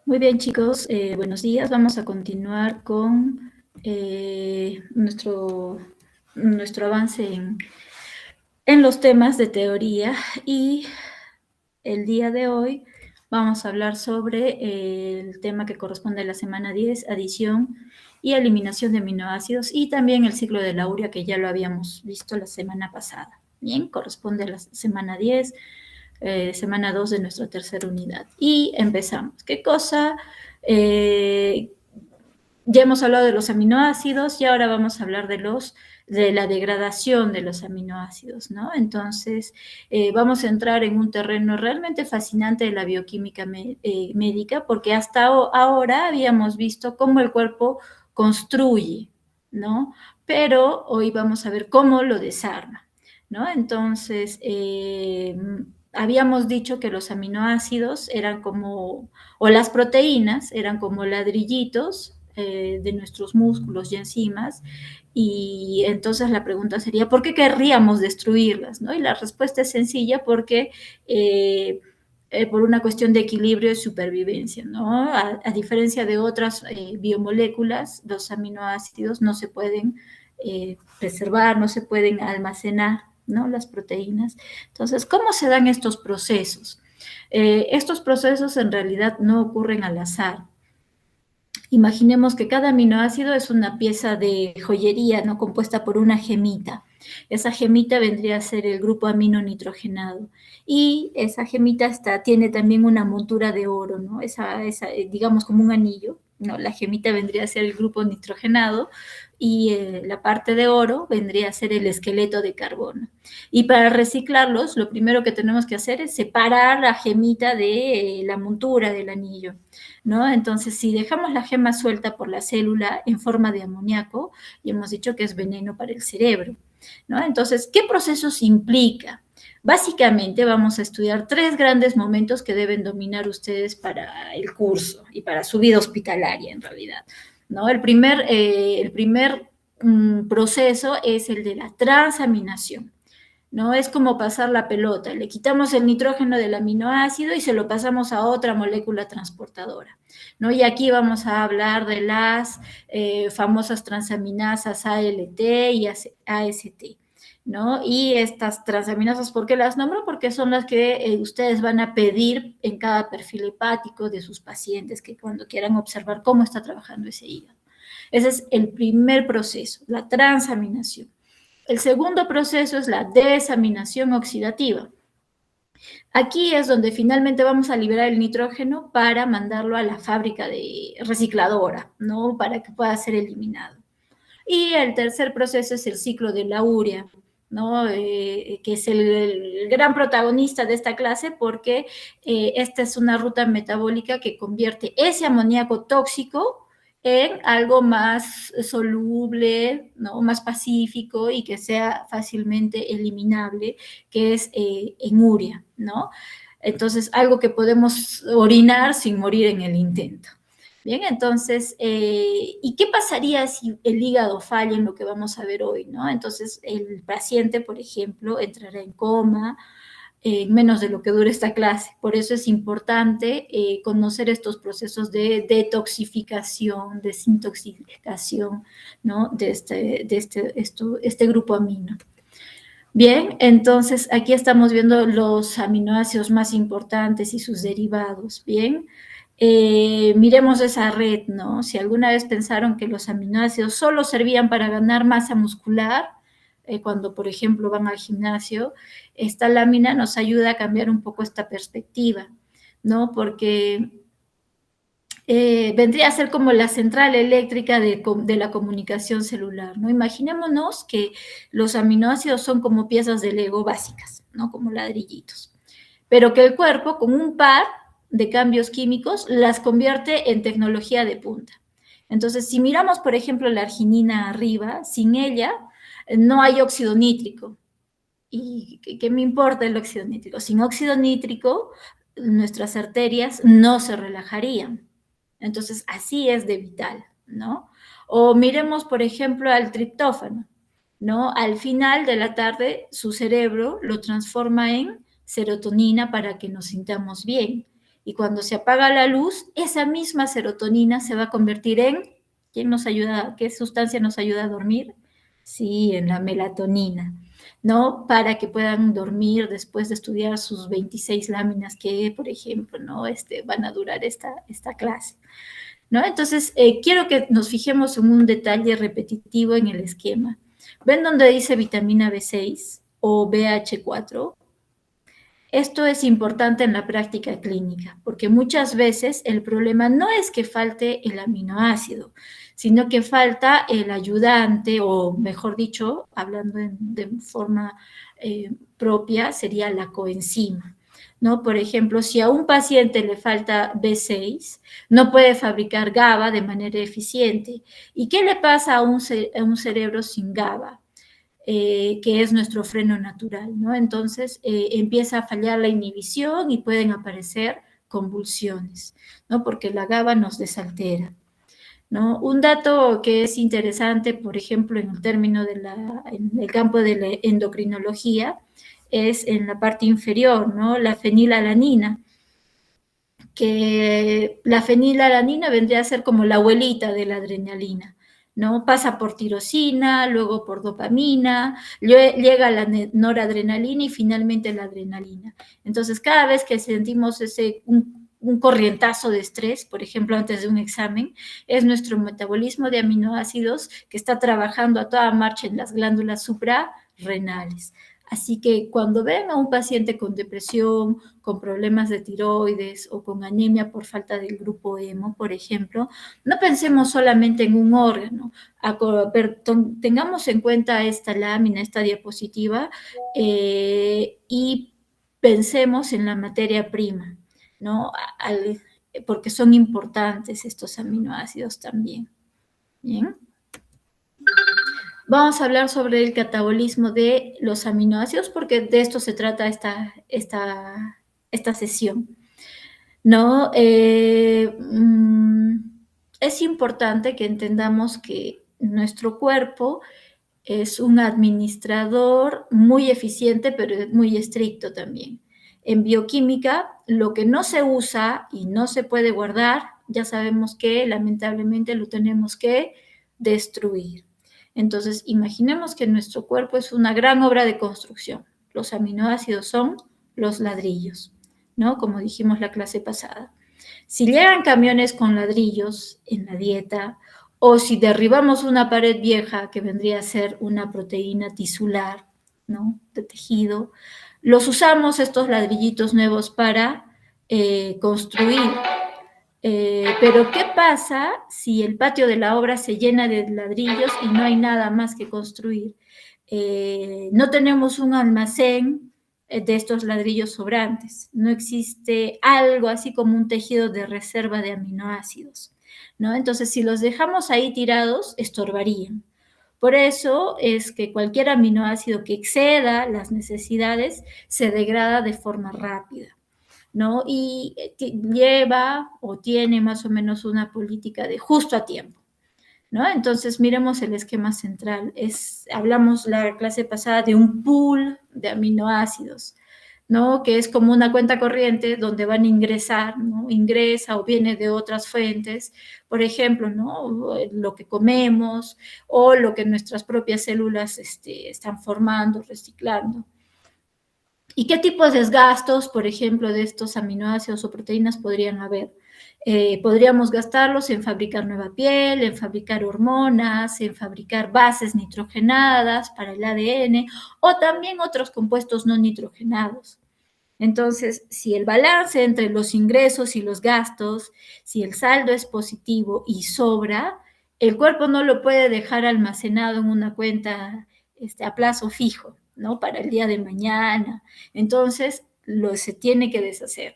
Muy bien, chicos, buenos días. Vamos a continuar con nuestro avance en los temas de teoría y el día de hoy vamos a hablar sobre el tema que corresponde a la semana 10, adición y eliminación de aminoácidos, y también el ciclo de la urea, que ya lo habíamos visto la semana pasada. Bien, corresponde a la semana 10, semana 2 de nuestra tercera unidad. Y empezamos. ¿Qué cosa? Ya hemos hablado de los aminoácidos y ahora vamos a hablar de la degradación de los aminoácidos, ¿no? Entonces, vamos a entrar en un terreno realmente fascinante de la bioquímica médica, porque hasta ahora habíamos visto cómo el cuerpo construye, ¿no? Pero hoy vamos a ver cómo lo desarma, ¿no? Entonces, habíamos dicho que los aminoácidos eran como, o las proteínas eran como ladrillitos de nuestros músculos y enzimas, y entonces la pregunta sería, ¿por qué querríamos destruirlas? ¿No? Y la respuesta es sencilla, porque por una cuestión de equilibrio y supervivencia, ¿no? A diferencia de otras biomoléculas, los aminoácidos no se pueden preservar, no se pueden almacenar, ¿no? Las proteínas. Entonces, ¿cómo se dan estos procesos? Estos procesos en realidad no ocurren al azar. Imaginemos que cada aminoácido es una pieza de joyería, ¿no? Compuesta por una gemita. Esa gemita vendría a ser el grupo amino nitrogenado. Y esa gemita tiene también una montura de oro, ¿no? Digamos como un anillo, ¿no? La gemita vendría a ser el grupo nitrogenado y la parte de oro vendría a ser el esqueleto de carbono. Y para reciclarlos, lo primero que tenemos que hacer es separar la gemita de la montura del anillo, ¿no? Entonces, si dejamos la gema suelta por la célula en forma de amoníaco, y hemos dicho que es veneno para el cerebro, ¿no? Entonces, ¿qué procesos implica? Básicamente vamos a estudiar tres grandes momentos que deben dominar ustedes para el curso y para su vida hospitalaria, en realidad, ¿no? El primer proceso es el de la transaminación, ¿no? Es como pasar la pelota, le quitamos el nitrógeno del aminoácido y se lo pasamos a otra molécula transportadora, ¿no? Y aquí vamos a hablar de las famosas transaminasas ALT y AST, ¿no? Y estas transaminasas, ¿por qué las nombro? Porque son las que ustedes van a pedir en cada perfil hepático de sus pacientes, que cuando quieran observar cómo está trabajando ese hígado. Ese es el primer proceso, la transaminación. El segundo proceso es la desaminación oxidativa. Aquí es donde finalmente vamos a liberar el nitrógeno para mandarlo a la fábrica de recicladora, ¿no? Para que pueda ser eliminado. Y el tercer proceso es el ciclo de la urea, ¿no? Que es el gran protagonista de esta clase, porque esta es una ruta metabólica que convierte ese amoníaco tóxico en algo más soluble, ¿no? Más pacífico y que sea fácilmente eliminable, que es en urea, ¿no? Entonces, algo que podemos orinar sin morir en el intento. Bien, entonces, ¿y qué pasaría si el hígado falla en lo que vamos a ver hoy, ¿no? Entonces, el paciente, por ejemplo, entrará en coma en menos de lo que dure esta clase. Por eso es importante conocer estos procesos de detoxificación, desintoxicación, ¿no? Este grupo amino. Bien, entonces aquí estamos viendo los aminoácidos más importantes y sus derivados, ¿bien? Miremos esa red, ¿no? Si alguna vez pensaron que los aminoácidos solo servían para ganar masa muscular, cuando, por ejemplo, van al gimnasio, esta lámina nos ayuda a cambiar un poco esta perspectiva, ¿no? Porque vendría a ser como la central eléctrica de la comunicación celular, ¿no? Imaginémonos que los aminoácidos son como piezas de Lego básicas, ¿no? Como ladrillitos, pero que el cuerpo, con un par de cambios químicos, las convierte en tecnología de punta. Entonces, si miramos, por ejemplo, la arginina arriba, sin ella no hay óxido nítrico. ¿Y qué me importa el óxido nítrico? Sin óxido nítrico, nuestras arterias no se relajarían. Entonces, así es de vital, ¿no? O miremos, por ejemplo, al triptófano, ¿no? Al final de la tarde, su cerebro lo transforma en serotonina para que nos sintamos bien. Y cuando se apaga la luz, esa misma serotonina se va a convertir en, ¿quién nos ayuda? ¿Qué sustancia nos ayuda a dormir? Sí, en la melatonina, ¿no? Para que puedan dormir después de estudiar sus 26 láminas que, por ejemplo, ¿no? Van a durar esta clase, ¿no? Entonces, quiero que nos fijemos en un detalle repetitivo en el esquema. ¿Ven donde dice vitamina B6 o BH4? Esto es importante en la práctica clínica, porque muchas veces el problema no es que falte el aminoácido, sino que falta el ayudante, o mejor dicho, hablando de forma propia, sería la coenzima, ¿no? Por ejemplo, si a un paciente le falta B6, no puede fabricar GABA de manera eficiente. ¿Y qué le pasa a un cerebro sin GABA? Que es nuestro freno natural, ¿no? Entonces empieza a fallar la inhibición y pueden aparecer convulsiones, ¿no? Porque la GABA nos desaltera, ¿no? Un dato que es interesante, por ejemplo, en el término en el campo de la endocrinología, es en la parte inferior, ¿no? La fenilalanina, que la fenilalanina vendría a ser como la abuelita de la adrenalina, ¿no? Pasa por tirosina, luego por dopamina, llega la noradrenalina y finalmente la adrenalina. Entonces, cada vez que sentimos un corrientazo de estrés, por ejemplo, antes de un examen, es nuestro metabolismo de aminoácidos que está trabajando a toda marcha en las glándulas suprarrenales. Así que cuando ven a un paciente con depresión, con problemas de tiroides o con anemia por falta del grupo hemo, por ejemplo, no pensemos solamente en un órgano. Tengamos en cuenta esta lámina, esta diapositiva, y pensemos en la materia prima, ¿no? Porque son importantes estos aminoácidos también. Bien. Vamos a hablar sobre el catabolismo de los aminoácidos porque de esto se trata esta sesión, ¿no? Es importante que entendamos que nuestro cuerpo es un administrador muy eficiente, pero muy estricto también. En bioquímica, lo que no se usa y no se puede guardar, ya sabemos que lamentablemente lo tenemos que destruir. Entonces, imaginemos que nuestro cuerpo es una gran obra de construcción. Los aminoácidos son los ladrillos, ¿no? Como dijimos la clase pasada. Si llegan camiones con ladrillos en la dieta, o si derribamos una pared vieja que vendría a ser una proteína tisular, ¿no? De tejido, los usamos estos ladrillitos nuevos para construir. Pero ¿qué pasa si el patio de la obra se llena de ladrillos y no hay nada más que construir? No tenemos un almacén de estos ladrillos sobrantes. No existe algo así como un tejido de reserva de aminoácidos, ¿no? Entonces, si los dejamos ahí tirados, estorbarían. Por eso es que cualquier aminoácido que exceda las necesidades se degrada de forma rápida, ¿no? Y lleva o tiene más o menos una política de justo a tiempo, ¿no? Entonces, miremos el esquema central. Hablamos la clase pasada de un pool de aminoácidos, ¿no? Que es como una cuenta corriente donde van a ingresar, ¿no? Ingresa o viene de otras fuentes, por ejemplo, ¿no? Lo que comemos o lo que nuestras propias células están formando, reciclando. ¿Y qué tipos de desgastos, por ejemplo, de estos aminoácidos o proteínas podrían haber? Podríamos gastarlos en fabricar nueva piel, en fabricar hormonas, en fabricar bases nitrogenadas para el ADN o también otros compuestos no nitrogenados. Entonces, si el balance entre los ingresos y los gastos, si el saldo es positivo y sobra, el cuerpo no lo puede dejar almacenado en una cuenta a plazo fijo, ¿no? Para el día de mañana. Entonces, se tiene que deshacer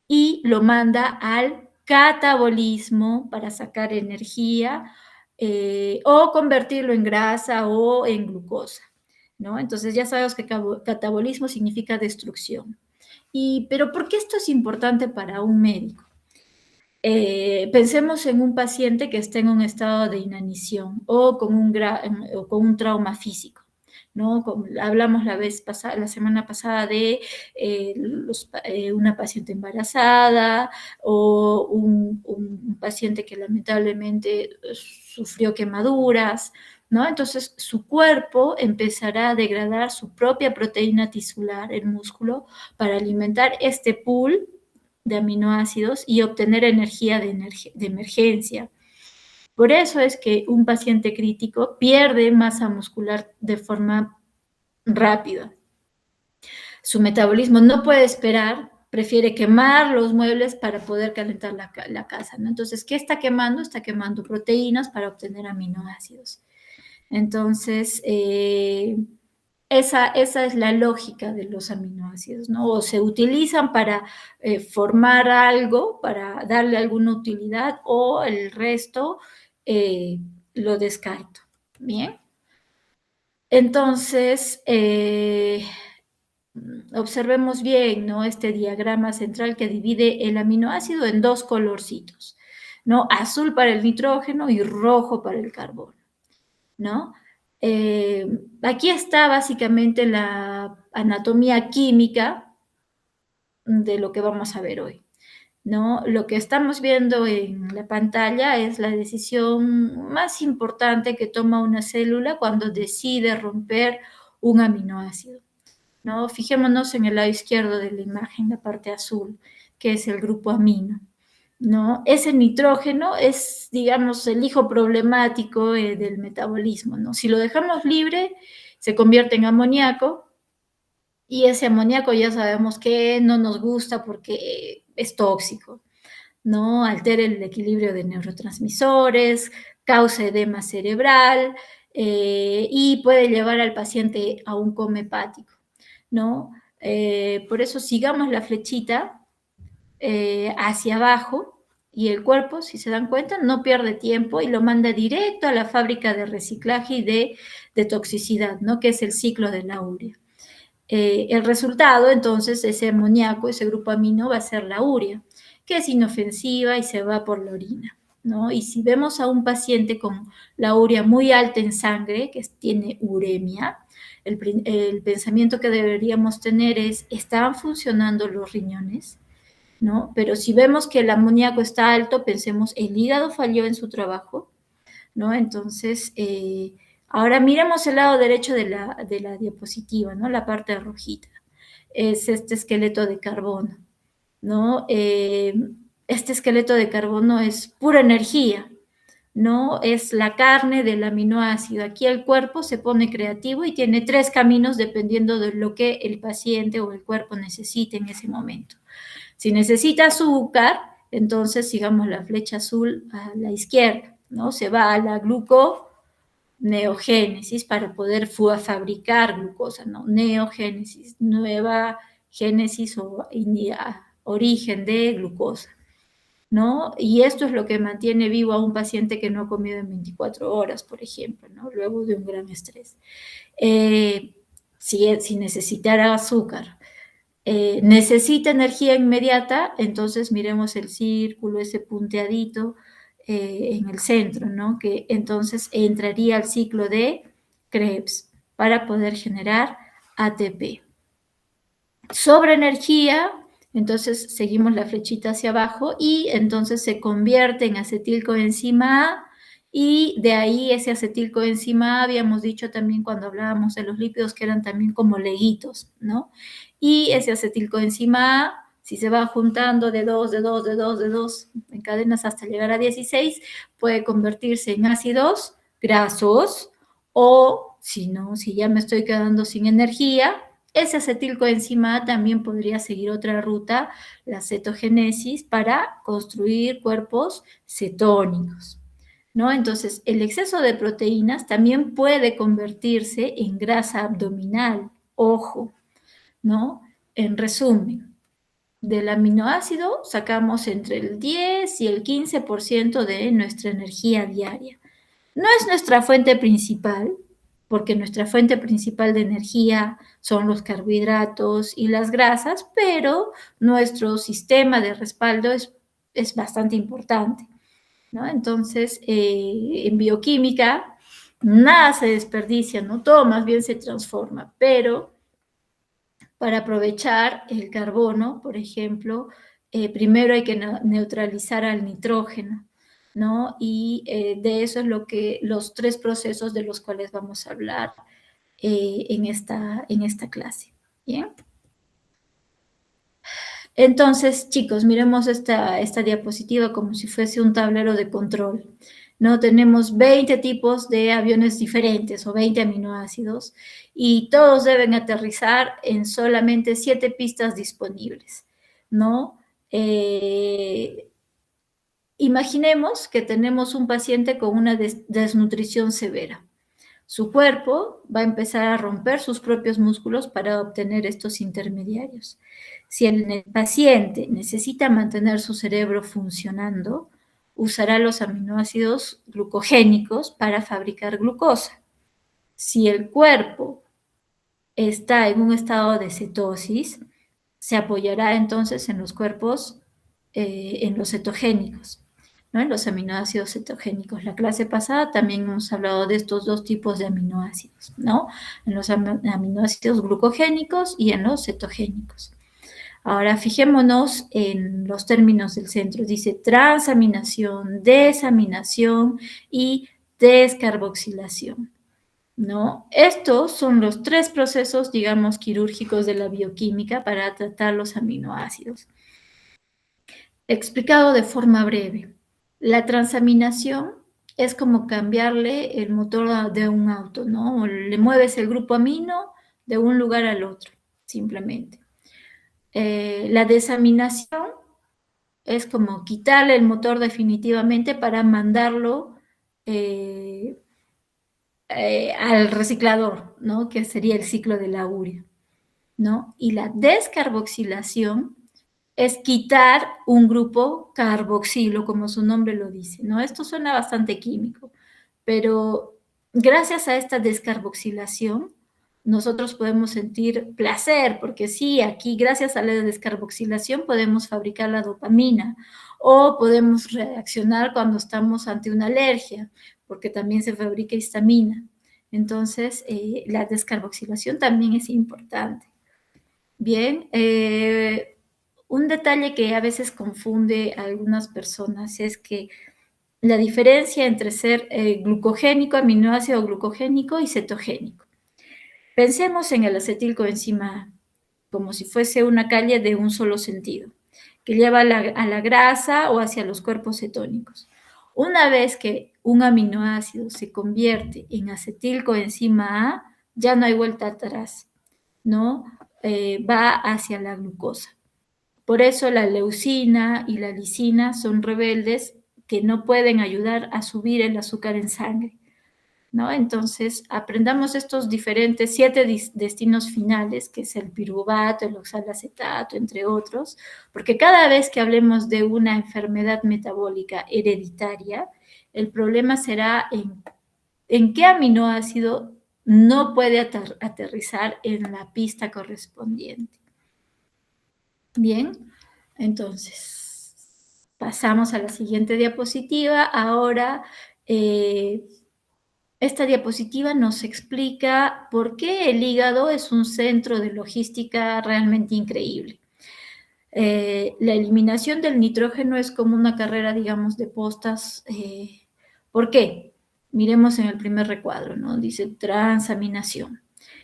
y lo manda al catabolismo para sacar energía o convertirlo en grasa o en glucosa, ¿no? Entonces ya sabemos que catabolismo significa destrucción. Pero ¿por qué esto es importante para un médico? Pensemos en un paciente que está en un estado de inanición o con un trauma físico, ¿no? Como hablamos la semana pasada de una paciente embarazada o un paciente que lamentablemente sufrió quemaduras, ¿no? Entonces su cuerpo empezará a degradar su propia proteína tisular, el músculo, para alimentar este pool de aminoácidos y obtener energía de emergencia. Por eso es que un paciente crítico pierde masa muscular de forma rápida. Su metabolismo no puede esperar, prefiere quemar los muebles para poder calentar la casa, ¿no? Entonces, ¿qué está quemando? Está quemando proteínas para obtener aminoácidos. Entonces, esa es la lógica de los aminoácidos, ¿no? O se utilizan para formar algo, para darle alguna utilidad, o el resto lo descarto. Bien. Entonces, observemos bien, ¿no? Este diagrama central que divide el aminoácido en dos colorcitos, ¿no? Azul para el nitrógeno y rojo para el carbono, ¿no? Aquí está básicamente la anatomía química de lo que vamos a ver hoy, ¿no? Lo que estamos viendo en la pantalla es la decisión más importante que toma una célula cuando decide romper un aminoácido, ¿no? Fijémonos en el lado izquierdo de la imagen, la parte azul, que es el grupo amino, ¿no? Ese nitrógeno es, digamos, el hijo problemático del metabolismo, ¿no? Si lo dejamos libre, se convierte en amoníaco, y ese amoníaco ya sabemos que no nos gusta porque es tóxico, ¿no? Altera el equilibrio de neurotransmisores, causa edema cerebral y puede llevar al paciente a un coma hepático, ¿no? Por eso sigamos la flechita hacia abajo y el cuerpo, si se dan cuenta, no pierde tiempo y lo manda directo a la fábrica de reciclaje y de toxicidad, ¿no? Que es el ciclo de la urea. El resultado, entonces, ese amoníaco, ese grupo amino, va a ser la urea, que es inofensiva y se va por la orina, ¿no? Y si vemos a un paciente con la urea muy alta en sangre, que tiene uremia, el pensamiento que deberíamos tener es, ¿están funcionando los riñones? ¿No? Pero si vemos que el amoníaco está alto, pensemos, ¿el hígado falló en su trabajo? ¿No? Entonces, ahora miremos el lado derecho de la diapositiva, ¿no? La parte rojita. Es este esqueleto de carbono, ¿no? Este esqueleto de carbono es pura energía, ¿no? Es la carne del aminoácido. Aquí el cuerpo se pone creativo y tiene 3 caminos dependiendo de lo que el paciente o el cuerpo necesite en ese momento. Si necesita azúcar, entonces sigamos la flecha azul a la izquierda, ¿no? Se va a la gluconeogénesis para poder fabricar glucosa, ¿no? Neogénesis, nueva génesis o origen de glucosa, ¿no? Y esto es lo que mantiene vivo a un paciente que no ha comido en 24 horas, por ejemplo, ¿no? Luego de un gran estrés. Si necesitara azúcar, necesita energía inmediata, entonces miremos el círculo, ese punteadito en el centro, ¿no? Que entonces entraría al ciclo de Krebs para poder generar ATP. Sobre energía, entonces seguimos la flechita hacia abajo y entonces se convierte en acetilcoenzima A y de ahí ese acetilcoenzima A, habíamos dicho también cuando hablábamos de los lípidos que eran también como leguitos, ¿no? Y ese acetilcoenzima A, si se va juntando de 2, de 2, de 2, de 2 en cadenas hasta llegar a 16, puede convertirse en ácidos grasos o, si no, si ya me estoy quedando sin energía, ese acetilcoenzima A también podría seguir otra ruta, la cetogénesis, para construir cuerpos cetónicos, ¿no? Entonces, el exceso de proteínas también puede convertirse en grasa abdominal, ojo, ¿no? En resumen, del aminoácido sacamos entre el 10 y el 15% de nuestra energía diaria. No es nuestra fuente principal, porque nuestra fuente principal de energía son los carbohidratos y las grasas, pero nuestro sistema de respaldo es bastante importante, ¿no? Entonces, en bioquímica nada se desperdicia, ¿no? Todo más bien se transforma, pero para aprovechar el carbono, por ejemplo, primero hay que neutralizar al nitrógeno, ¿no? Y de eso es los 3 procesos de los cuales vamos a hablar en esta clase, ¿bien? Entonces, chicos, miremos esta diapositiva como si fuese un tablero de control, ¿no? Tenemos 20 tipos de aviones diferentes o 20 aminoácidos y todos deben aterrizar en solamente 7 pistas disponibles, ¿no? Imaginemos que tenemos un paciente con una desnutrición severa. Su cuerpo va a empezar a romper sus propios músculos para obtener estos intermediarios. Si el paciente necesita mantener su cerebro funcionando, usará los aminoácidos glucogénicos para fabricar glucosa. Si el cuerpo está en un estado de cetosis, se apoyará entonces en los cuerpos, en los cetogénicos, ¿no? En los aminoácidos cetogénicos. La clase pasada también hemos hablado de estos 2 tipos de aminoácidos, ¿no? En los aminoácidos glucogénicos y en los cetogénicos. Ahora fijémonos en los términos del centro. Dice transaminación, desaminación y descarboxilación, ¿no? Estos son los 3 procesos, digamos, quirúrgicos de la bioquímica para tratar los aminoácidos. Explicado de forma breve, la transaminación es como cambiarle el motor de un auto, ¿no? Le mueves el grupo amino de un lugar al otro, simplemente. La desaminación es como quitarle el motor definitivamente para mandarlo al reciclador, ¿no? Que sería el ciclo de la urea, ¿no? Y la descarboxilación es quitar un grupo carboxilo, como su nombre lo dice, ¿no? Esto suena bastante químico, pero gracias a esta descarboxilación, nosotros podemos sentir placer, porque sí, aquí gracias a la descarboxilación podemos fabricar la dopamina o podemos reaccionar cuando estamos ante una alergia, porque también se fabrica histamina. Entonces, la descarboxilación también es importante. Bien, un detalle que a veces confunde a algunas personas es que la diferencia entre ser glucogénico, aminoácido glucogénico y cetogénico. Pensemos en el acetilcoenzima A, como si fuese una calle de un solo sentido, que lleva a la grasa o hacia los cuerpos cetónicos. Una vez que un aminoácido se convierte en acetilcoenzima A, ya no hay vuelta atrás, ¿no? Va hacia la glucosa. Por eso la leucina y la lisina son rebeldes que no pueden ayudar a subir el azúcar en sangre, ¿no? Entonces, aprendamos estos diferentes 7 destinos finales, que es el piruvato, el oxalacetato, entre otros, porque cada vez que hablemos de una enfermedad metabólica hereditaria, el problema será en qué aminoácido no puede aterrizar en la pista correspondiente. Bien, entonces pasamos a la siguiente diapositiva. Ahora, esta diapositiva nos explica por qué el hígado es un centro de logística realmente increíble. La eliminación del nitrógeno es como una carrera, digamos, de postas. ¿Por qué? Miremos en el primer recuadro, ¿no? Dice transaminación.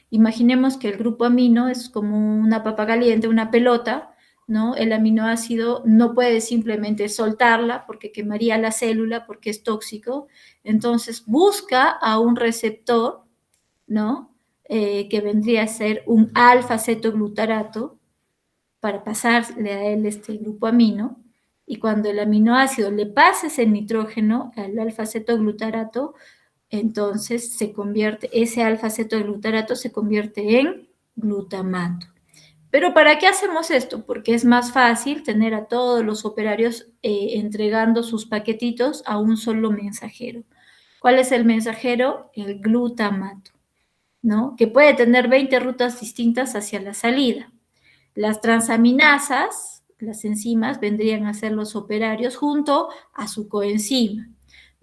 Imaginemos que el grupo amino es como una papa caliente, una pelota, ¿no? El aminoácido no puede simplemente soltarla porque quemaría la célula, porque es tóxico. Entonces busca a un receptor, ¿no? Que vendría a ser un alfa-cetoglutarato para pasarle a él este grupo amino. Y cuando el aminoácido le pasa ese nitrógeno al alfa-cetoglutarato, entonces ese alfa-cetoglutarato se convierte en glutamato. Pero ¿para qué hacemos esto? Porque es más fácil tener a todos los operarios entregando sus paquetitos a un solo mensajero. ¿Cuál es el mensajero? El glutamato, ¿no? Que puede tener 20 rutas distintas hacia la salida. Las transaminasas, las enzimas, vendrían a ser los operarios junto a su coenzima,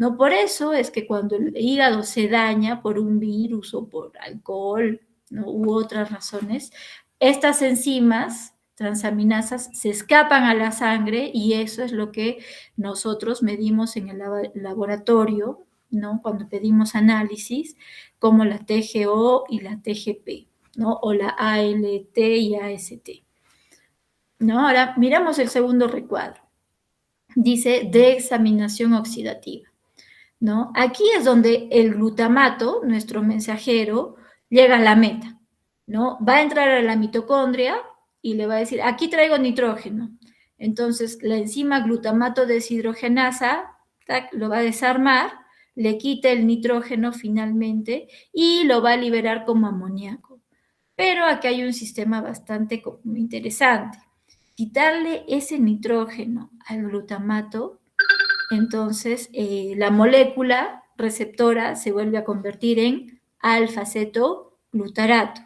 ¿no? Por eso es que cuando el hígado se daña por un virus o por alcohol, ¿no? U otras razones, estas enzimas transaminasas se escapan a la sangre y eso es lo que nosotros medimos en el laboratorio, ¿no? Cuando pedimos análisis, como la TGO y la TGP, ¿no? O la ALT y AST. ¿No? Ahora miramos el segundo recuadro. Dice dexaminación oxidativa, ¿no? Aquí es donde el glutamato, nuestro mensajero, llega a la meta, ¿no? Va a entrar a la mitocondria y le va a decir, aquí traigo nitrógeno. Entonces, la enzima glutamato deshidrogenasa lo va a desarmar, le quita el nitrógeno finalmente y lo va a liberar como amoníaco. Pero aquí hay un sistema bastante interesante. Quitarle ese nitrógeno al glutamato, entonces la molécula receptora se vuelve a convertir en alfa-cetoglutarato.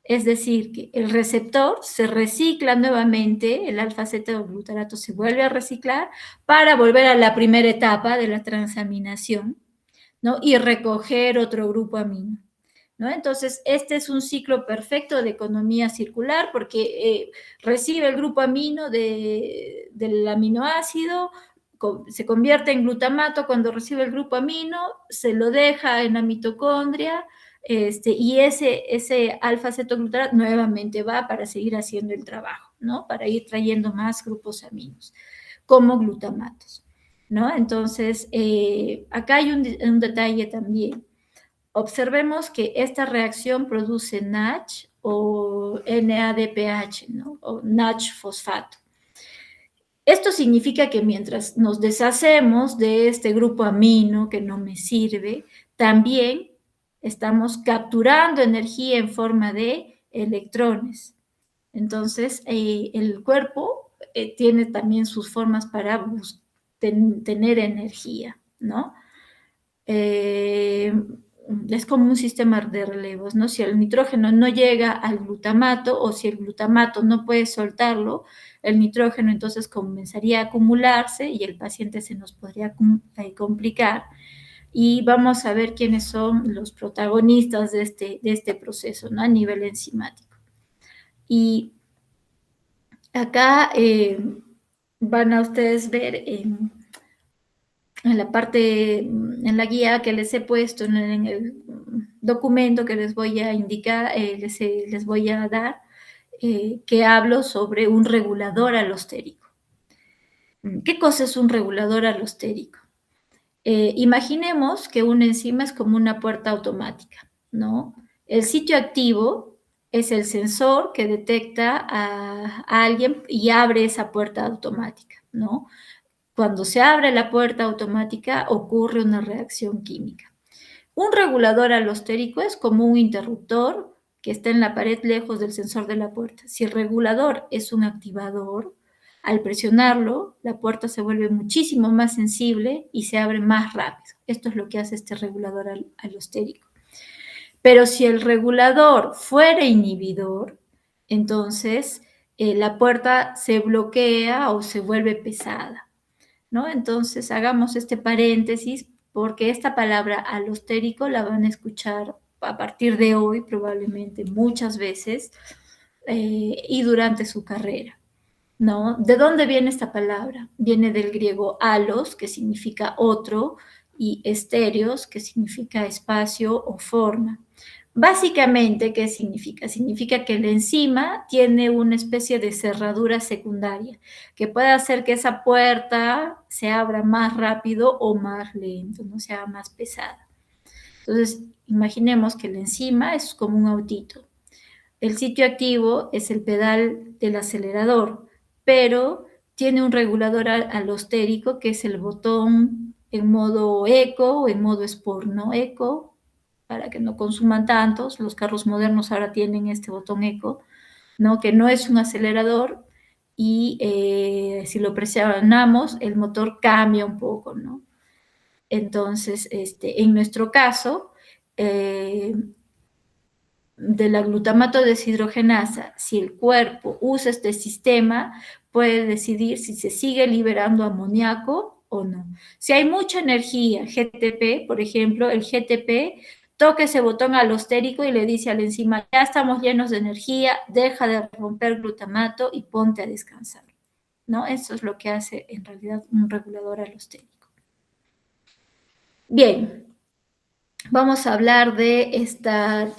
Es decir, que el receptor se recicla nuevamente, el alfa-cetoglutarato se vuelve a reciclar para volver a la primera etapa de la transaminación, ¿no? Y recoger otro grupo amino, ¿no? Entonces, este es un ciclo perfecto de economía circular porque recibe el grupo amino del aminoácido, se convierte en glutamato cuando recibe el grupo amino, se lo deja en la mitocondria, y ese alfa-cetoglutarato nuevamente va para seguir haciendo el trabajo, ¿no? Para ir trayendo más grupos aminos, como glutamatos, ¿no? Entonces, acá hay un detalle también. Observemos que esta reacción produce NADH o NADPH, ¿no? O NADH fosfato. Esto significa que mientras nos deshacemos de este grupo amino que no me sirve, también estamos capturando energía en forma de electrones. Entonces, el cuerpo tiene también sus formas para tener energía, ¿no? Es como un sistema de relevos, ¿no? Si el nitrógeno no llega al glutamato o si el glutamato no puede soltarlo, el nitrógeno entonces comenzaría a acumularse y el paciente se nos podría complicar. Y vamos a ver quiénes son los protagonistas de este proceso, ¿no? A nivel enzimático. Y acá van a ustedes ver en la parte, en la guía que les he puesto, en el documento que les voy a indicar, les voy a dar, que hablo sobre un regulador alostérico. ¿Qué cosa es un regulador alostérico? Imaginemos que una enzima es como una puerta automática, ¿no? El sitio activo es el sensor que detecta a alguien y abre esa puerta automática, ¿no? Cuando se abre la puerta automática ocurre una reacción química. Un regulador alostérico es como un interruptor que está en la pared lejos del sensor de la puerta. Si el regulador es un activador, al presionarlo, la puerta se vuelve muchísimo más sensible y se abre más rápido. Esto es lo que hace este regulador alostérico. Pero si el regulador fuera inhibidor, entonces la puerta se bloquea o se vuelve pesada, ¿no? Entonces, hagamos este paréntesis porque esta palabra alostérico la van a escuchar a partir de hoy probablemente muchas veces y durante su carrera, ¿no? ¿De dónde viene esta palabra? Viene del griego alos, que significa otro, y estéreos, que significa espacio o forma. Básicamente, ¿qué significa? Significa que la enzima tiene una especie de cerradura secundaria que puede hacer que esa puerta se abra más rápido o más lento, no sea más pesada. Entonces, imaginemos que la enzima es como un autito. El sitio activo es el pedal del acelerador, pero tiene un regulador alostérico que es el botón en modo eco o en modo sport, ¿no? Eco, para que no consuman tantos. Los carros modernos ahora tienen este botón eco, ¿no? Que no es un acelerador y si lo presionamos, el motor cambia un poco, ¿no? Entonces, en nuestro caso, de la glutamato deshidrogenasa, si el cuerpo usa este sistema, puede decidir si se sigue liberando amoníaco o no. Si hay mucha energía, GTP, por ejemplo, el GTP toca ese botón alostérico y le dice a la enzima, ya estamos llenos de energía, deja de romper glutamato y ponte a descansar, ¿no? Eso es lo que hace en realidad un regulador alostérico. Bien, vamos a hablar de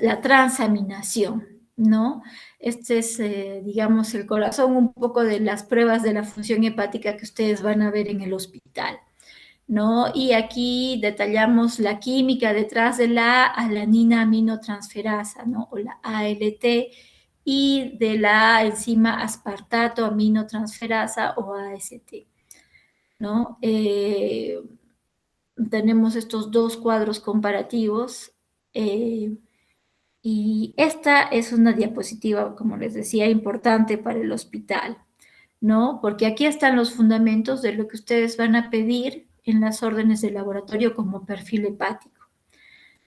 la transaminación, ¿no? Este es, digamos, el corazón un poco de las pruebas de la función hepática que ustedes van a ver en el hospital, ¿no? Y aquí detallamos la química detrás de la alanina aminotransferasa, ¿no? O la ALT, y de la enzima aspartato aminotransferasa o AST, ¿no? Tenemos estos dos cuadros comparativos y esta es una diapositiva, como les decía, importante para el hospital, ¿no? Porque aquí están los fundamentos de lo que ustedes van a pedir en las órdenes de laboratorio como perfil hepático,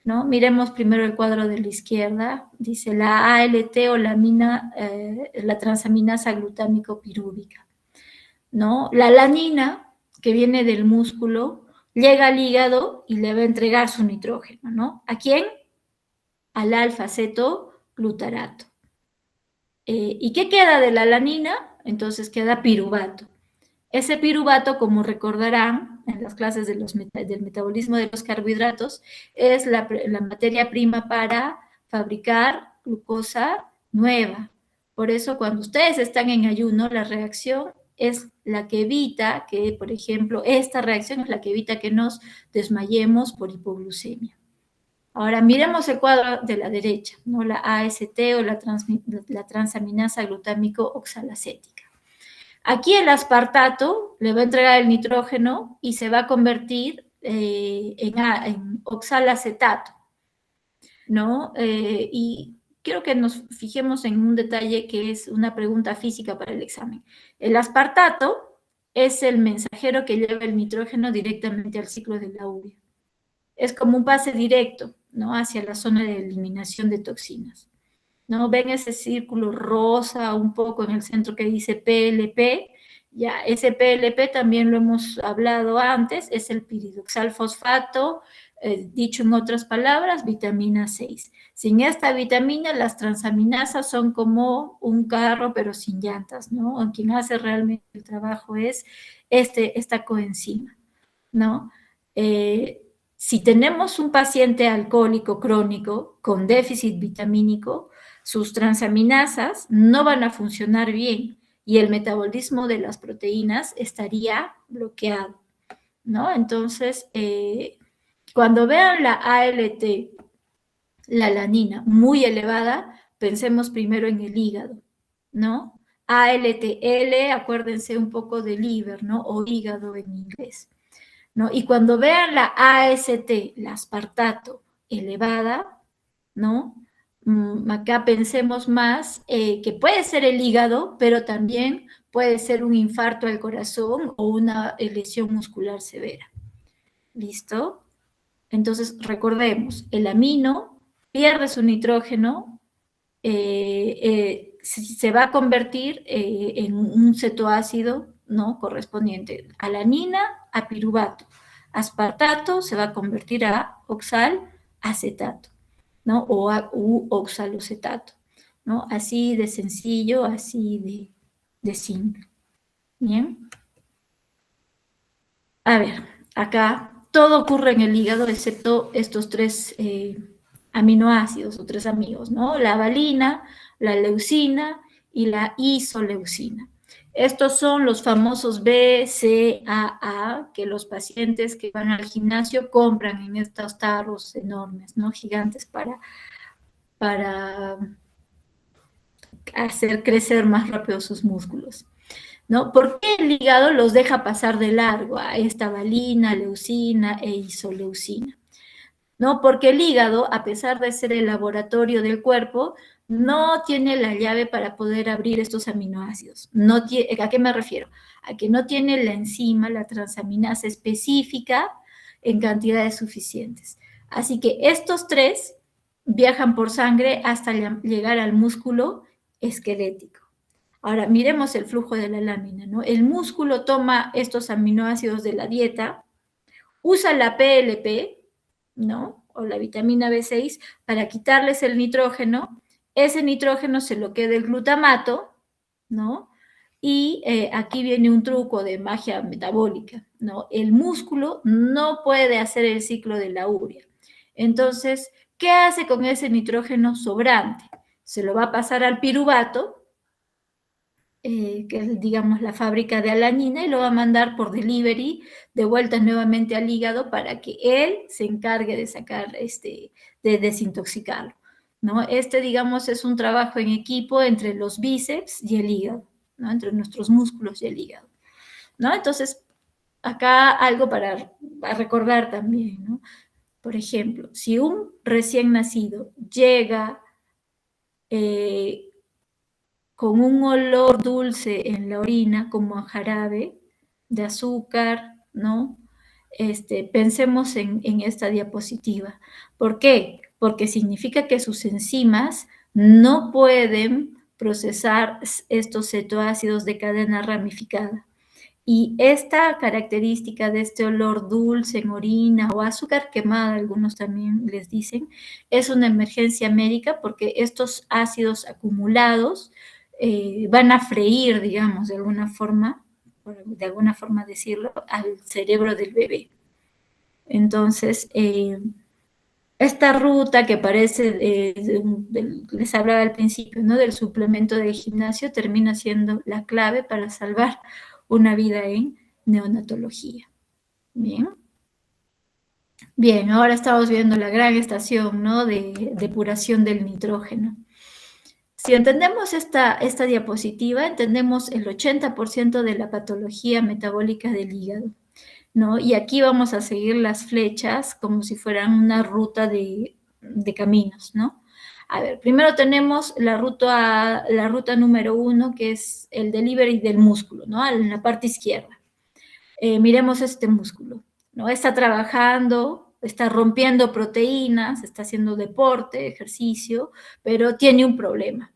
¿no? Miremos primero el cuadro de la izquierda, dice la ALT o la transaminasa glutámico pirúvica, ¿no? La alanina, que viene del músculo, llega al hígado y le va a entregar su nitrógeno, ¿no? ¿A quién? Al alfa-cetoglutarato. ¿Y qué queda de la alanina? Entonces queda piruvato. Ese piruvato, como recordarán en las clases del metabolismo de los carbohidratos, es la materia prima para fabricar glucosa nueva. Por eso, cuando ustedes están en ayuno, la reacción es la que evita que, por ejemplo, esta reacción es la que evita que nos desmayemos por hipoglucemia. Ahora, miremos el cuadro de la derecha, ¿no? La AST o la transaminasa glutámico oxalacética. Aquí el aspartato le va a entregar el nitrógeno y se va a convertir en oxalacetato, ¿no? Y quiero que nos fijemos en un detalle que es una pregunta física para el examen. El aspartato es el mensajero que lleva el nitrógeno directamente al ciclo de la urea. Es como un pase directo, ¿no? Hacia la zona de eliminación de toxinas, ¿no? Ven ese círculo rosa un poco en el centro que dice PLP. Ya, ese PLP también lo hemos hablado antes, es el piridoxalfosfato, dicho en otras palabras, vitamina 6. Sin esta vitamina, las transaminasas son como un carro, pero sin llantas, ¿no? Quien hace realmente el trabajo es esta coenzima, ¿no? Si tenemos un paciente alcohólico crónico con déficit vitamínico, sus transaminasas no van a funcionar bien y el metabolismo de las proteínas estaría bloqueado, ¿no? Entonces, cuando vean la ALT, la alanina, muy elevada, pensemos primero en el hígado, ¿no? ALTL, acuérdense un poco del liver, ¿no? O hígado en inglés, ¿no? Y cuando vean la AST, la aspartato elevada, ¿no? Acá pensemos más que puede ser el hígado, pero también puede ser un infarto al corazón o una lesión muscular severa. ¿Listo? Entonces, recordemos, el amino pierde su nitrógeno, se va a convertir en un cetoácido, ¿no? Correspondiente a alanina, a piruvato. Aspartato se va a convertir a oxalacetato, ¿no? O u oxalocetato, ¿no? Así de sencillo, así de simple. ¿Bien? A ver, acá todo ocurre en el hígado excepto estos tres aminoácidos o tres amigos, ¿no? La valina, la leucina y la isoleucina. Estos son los famosos BCAA que los pacientes que van al gimnasio compran en estos tarros enormes, ¿no? Gigantes para hacer crecer más rápido sus músculos, ¿no? ¿Por qué el hígado los deja pasar de largo a esta valina, leucina e isoleucina? ¿No? Porque el hígado, a pesar de ser el laboratorio del cuerpo, no tiene la llave para poder abrir estos aminoácidos. ¿A qué me refiero? A que no tiene la enzima, la transaminasa específica en cantidades suficientes. Así que estos tres viajan por sangre hasta llegar al músculo esquelético. Ahora, miremos el flujo de la lámina, ¿no? El músculo toma estos aminoácidos de la dieta, usa la PLP, ¿no? O la vitamina B6 para quitarles el nitrógeno. Ese nitrógeno se lo queda el glutamato, ¿no? Y aquí viene un truco de magia metabólica, ¿no? El músculo no puede hacer el ciclo de la urea. Entonces, ¿qué hace con ese nitrógeno sobrante? Se lo va a pasar al piruvato, que es, digamos, la fábrica de alanina, y lo va a mandar por delivery de vuelta nuevamente al hígado para que él se encargue de sacar, de desintoxicarlo, ¿no? Digamos, es un trabajo en equipo entre los bíceps y el hígado, ¿no? Entre nuestros músculos y el hígado, ¿no? Entonces, acá algo para recordar también, ¿no? Por ejemplo, si un recién nacido llega con un olor dulce en la orina, como a jarabe de azúcar, ¿no? Pensemos en esta diapositiva. ¿Por qué? Porque significa que sus enzimas no pueden procesar estos cetoácidos de cadena ramificada. Y esta característica de este olor dulce en orina o azúcar quemada, algunos también les dicen, es una emergencia médica porque estos ácidos acumulados van a freír, digamos, de alguna forma decirlo, al cerebro del bebé. Entonces, esta ruta que parece, les hablaba al principio, ¿no? Del suplemento de gimnasio, termina siendo la clave para salvar una vida en neonatología. Bien. Bien, ahora estamos viendo la gran estación, ¿no? De depuración del nitrógeno. Si entendemos esta diapositiva, entendemos el 80% de la patología metabólica del hígado, ¿no? Y aquí vamos a seguir las flechas como si fueran una ruta de caminos, ¿no? A ver, primero tenemos la ruta número 1, que es el delivery del músculo, ¿no? En la parte izquierda. Miremos este músculo, ¿no? Está trabajando, está rompiendo proteínas, está haciendo deporte, ejercicio, pero tiene un problema.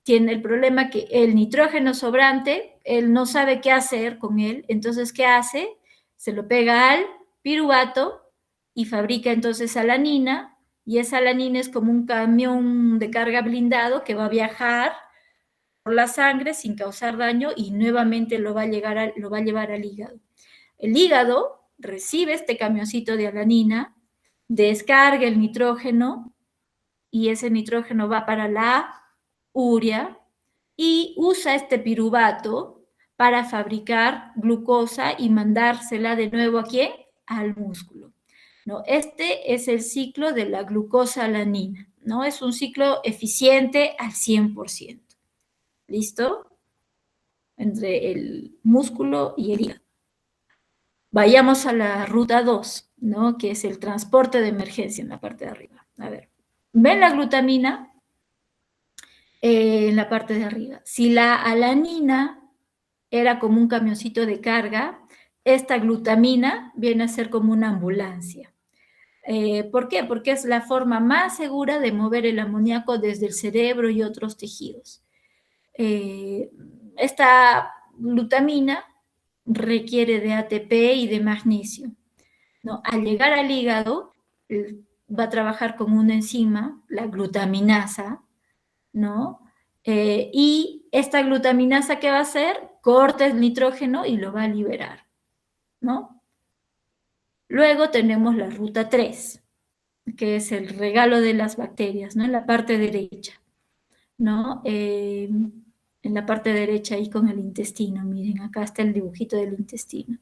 Tiene el problema que el nitrógeno sobrante, él no sabe qué hacer con él, entonces, ¿qué hace? Se lo pega al piruvato y fabrica entonces alanina, y esa alanina es como un camión de carga blindado que va a viajar por la sangre sin causar daño y nuevamente lo va a llevar al hígado. El hígado recibe este camioncito de alanina, descarga el nitrógeno y ese nitrógeno va para la urea y usa este piruvato para fabricar glucosa y mandársela de nuevo ¿a quién? Al músculo, ¿no? Este es el ciclo de la glucosa-alanina, ¿no? Es un ciclo eficiente al 100%. ¿Listo? Entre el músculo y el hígado. Vayamos a la ruta 2, ¿no? Que es el transporte de emergencia en la parte de arriba. A ver, ¿ven la glutamina? En la parte de arriba. Si la alanina era como un camioncito de carga, esta glutamina viene a ser como una ambulancia. ¿Por qué? Porque es la forma más segura de mover el amoníaco desde el cerebro y otros tejidos. Esta glutamina requiere de ATP y de magnesio, ¿no? Al llegar al hígado, va a trabajar con una enzima, la glutaminasa, ¿no? Y esta glutaminasa, ¿qué va a hacer? Corta el nitrógeno y lo va a liberar, ¿no? Luego tenemos la ruta 3, que es el regalo de las bacterias, ¿no? En la parte derecha, ¿no? En la parte derecha ahí con el intestino, miren, acá está el dibujito del intestino.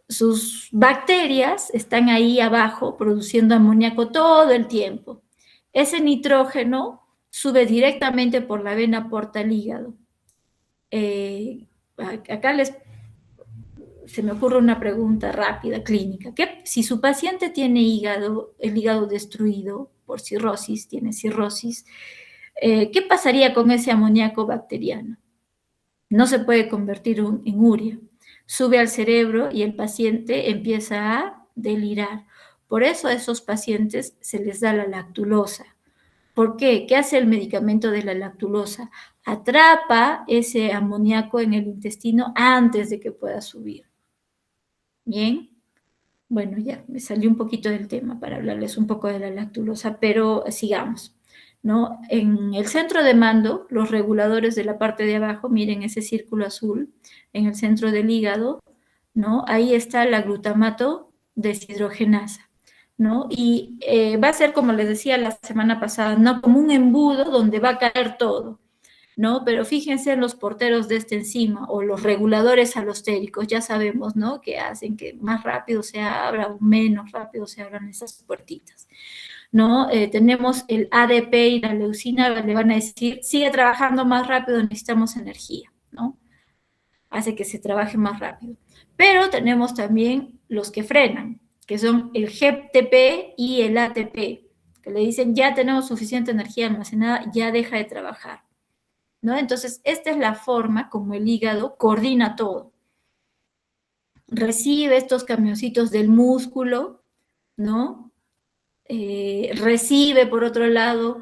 Sus bacterias están ahí abajo produciendo amoníaco todo el tiempo. Ese nitrógeno sube directamente por la vena porta al hígado. Acá se me ocurre una pregunta rápida, clínica. Si su paciente tiene el hígado destruido por cirrosis, tiene cirrosis, ¿qué pasaría con ese amoníaco bacteriano? No se puede convertir en urea. Sube al cerebro y el paciente empieza a delirar. Por eso a esos pacientes se les da la lactulosa. ¿Por qué? ¿Qué hace el medicamento de la lactulosa? atrapa ese amoníaco en el intestino antes de que pueda subir. Bien, bueno, ya me salió un poquito del tema para hablarles un poco de la lactulosa, pero sigamos, ¿no? En el centro de mando, los reguladores de la parte de abajo, miren ese círculo azul, en el centro del hígado, ¿no? Ahí está la glutamato deshidrogenasa, ¿no? Y va a ser, como les decía la semana pasada, ¿no? Como un embudo donde va a caer todo, ¿no? Pero fíjense en los porteros de esta enzima o los reguladores alostéricos, ya sabemos, ¿no? Que hacen que más rápido se abra o menos rápido se abran esas puertitas, ¿no? Tenemos el ADP y la leucina, le van a decir, sigue trabajando más rápido, necesitamos energía, ¿no? Hace que se trabaje más rápido. Pero tenemos también los que frenan, que son el GTP y el ATP, que le dicen, ya tenemos suficiente energía almacenada, ya deja de trabajar, ¿no? Entonces, esta es la forma como el hígado coordina todo. Recibe estos camioncitos del músculo, ¿no? Recibe, por otro lado,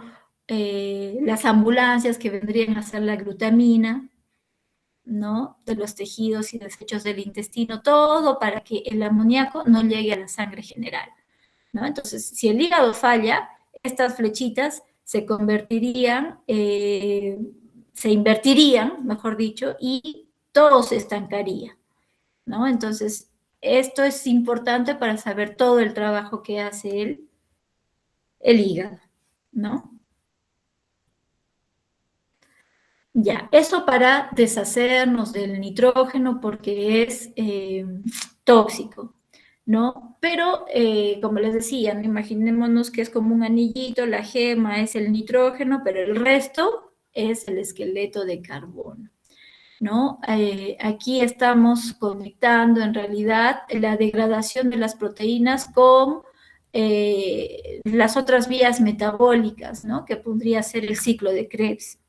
las ambulancias que vendrían a hacer la glutamina, ¿no? De los tejidos y desechos del intestino, todo para que el amoníaco no llegue a la sangre general, ¿no? Entonces, si el hígado falla, estas flechitas se convertirían, se invertirían, mejor dicho, y todo se estancaría, ¿no? Entonces, esto es importante para saber todo el trabajo que hace el hígado, ¿no? Ya, eso para deshacernos del nitrógeno porque es tóxico, ¿no? Pero, como les decía, ¿no? Imaginémonos que es como un anillito, la gema es el nitrógeno, pero el resto es el esqueleto de carbono, ¿no? Aquí estamos conectando en realidad la degradación de las proteínas con las otras vías metabólicas, ¿no? Que podría ser el ciclo de Krebs,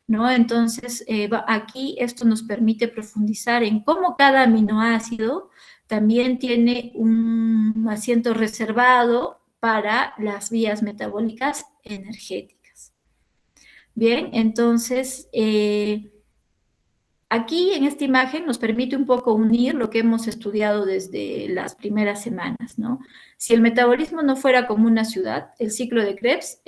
¿no? Entonces, aquí esto nos permite profundizar en cómo cada aminoácido también tiene un asiento reservado para las vías metabólicas energéticas. Bien, entonces, aquí en esta imagen nos permite un poco unir lo que hemos estudiado desde las primeras semanas, ¿no? Si el metabolismo no fuera como una ciudad, el ciclo de Krebs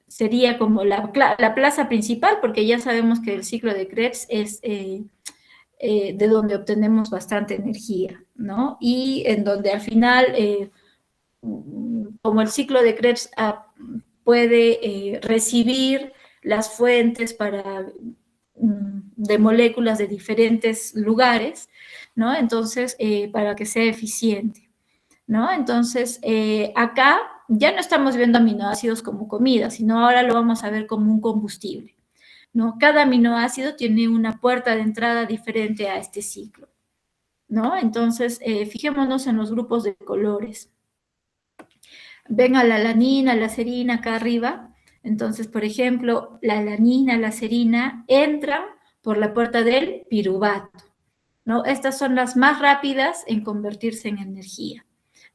sería como la plaza principal, porque ya sabemos que el ciclo de Krebs es de donde obtenemos bastante energía, ¿no? Y en donde al final, como el ciclo de Krebs puede recibir las fuentes de moléculas de diferentes lugares, ¿no? Entonces, para que sea eficiente, ¿no? Entonces, acá ya no estamos viendo aminoácidos como comida, sino ahora lo vamos a ver como un combustible, ¿no? Cada aminoácido tiene una puerta de entrada diferente a este ciclo, ¿no? Entonces, fijémonos en los grupos de colores. Ven a la alanina, la serina acá arriba. Entonces, por ejemplo, la alanina, la serina entran por la puerta del piruvato, ¿no? Estas son las más rápidas en convertirse en energía.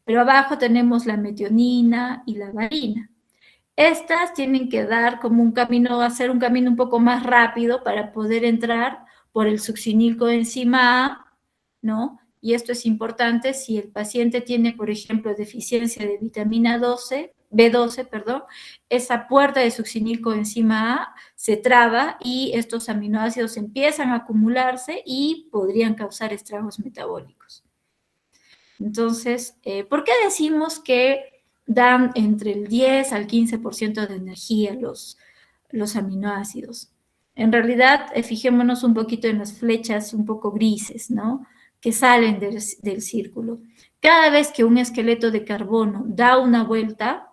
Pero abajo tenemos la metionina y la valina. Estas tienen que dar como un camino, hacer un camino un poco más rápido para poder entrar por el succinilcoenzima A, ¿no? Y esto es importante si el paciente tiene, por ejemplo, deficiencia de vitamina B12, perdón, esa puerta de succinilcoenzima A se traba y estos aminoácidos empiezan a acumularse y podrían causar estragos metabólicos. Entonces, ¿por qué decimos que dan entre el 10 al 15% de energía los aminoácidos? En realidad, fijémonos un poquito en las flechas un poco grises, ¿no? Que salen del círculo. Cada vez que un esqueleto de carbono da una vuelta,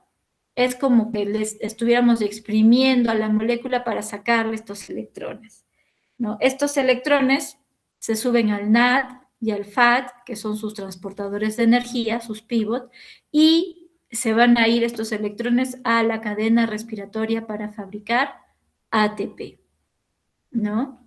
es como que les estuviéramos exprimiendo a la molécula para sacarle estos electrones, ¿no? Estos electrones se suben al NAD y al FAT, que son sus transportadores de energía, sus pivot, y se van a ir estos electrones a la cadena respiratoria para fabricar ATP, ¿no?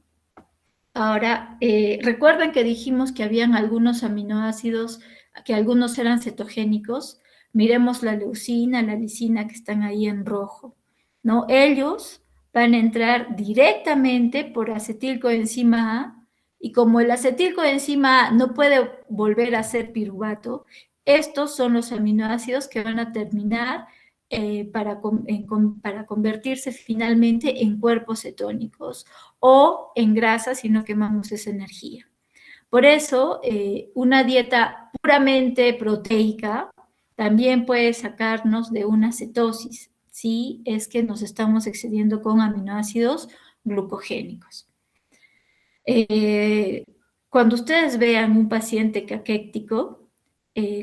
Ahora, recuerden que dijimos que habían algunos aminoácidos, que algunos eran cetogénicos. Miremos la leucina, la lisina que están ahí en rojo, ¿no? Ellos van a entrar directamente por acetilcoenzima A, y como el acetilcoenzima A no puede volver a ser piruvato, estos son los aminoácidos que van a terminar para convertirse finalmente en cuerpos cetónicos o en grasa si no quemamos esa energía. Por eso, una dieta puramente proteica también puede sacarnos de una cetosis, si es que nos estamos excediendo con aminoácidos glucogénicos. Cuando ustedes vean un paciente caquéctico,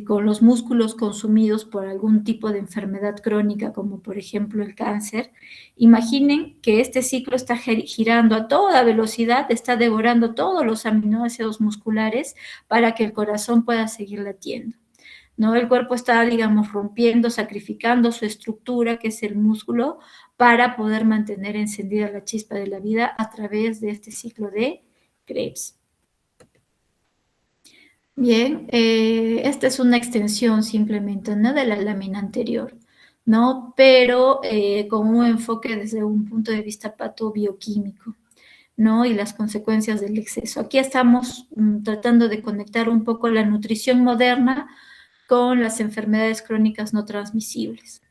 con los músculos consumidos por algún tipo de enfermedad crónica, como por ejemplo el cáncer, imaginen que este ciclo está girando a toda velocidad, está devorando todos los aminoácidos musculares para que el corazón pueda seguir latiendo. ¿No? El cuerpo está, digamos, rompiendo, sacrificando su estructura, que es el músculo, para poder mantener encendida la chispa de la vida a través de este ciclo de Krebs. Bien, esta es una extensión simplemente, ¿no?, de la lámina anterior, ¿no? Pero con un enfoque desde un punto de vista patobioquímico, ¿no? Y las consecuencias del exceso. Aquí estamos tratando de conectar un poco la nutrición moderna con las enfermedades crónicas no transmisibles.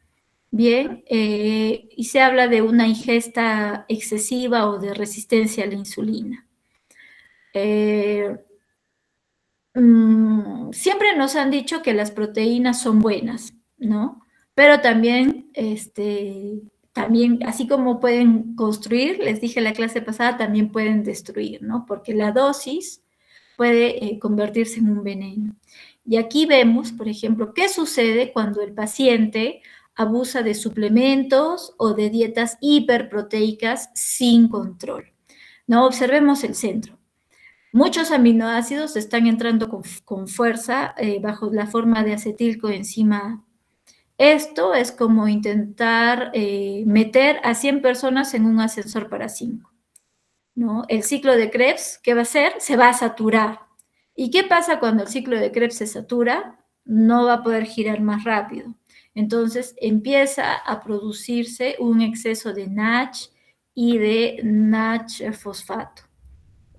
Bien, y se habla de una ingesta excesiva o de resistencia a la insulina. Siempre nos han dicho que las proteínas son buenas, ¿no? Pero también, también, así como pueden construir, les dije en la clase pasada, también pueden destruir, ¿no? Porque la dosis puede convertirse en un veneno. Y aquí vemos, por ejemplo, qué sucede cuando el paciente abusa de suplementos o de dietas hiperproteicas sin control, ¿no? Observemos el centro. Muchos aminoácidos están entrando con fuerza bajo la forma de acetilcoenzima A. Esto es como intentar meter a 100 personas en un ascensor para 5, ¿no? El ciclo de Krebs, ¿qué va a hacer? Se va a saturar. ¿Y qué pasa cuando el ciclo de Krebs se satura? No va a poder girar más rápido. Entonces empieza a producirse un exceso de NASH y de NASH fosfato.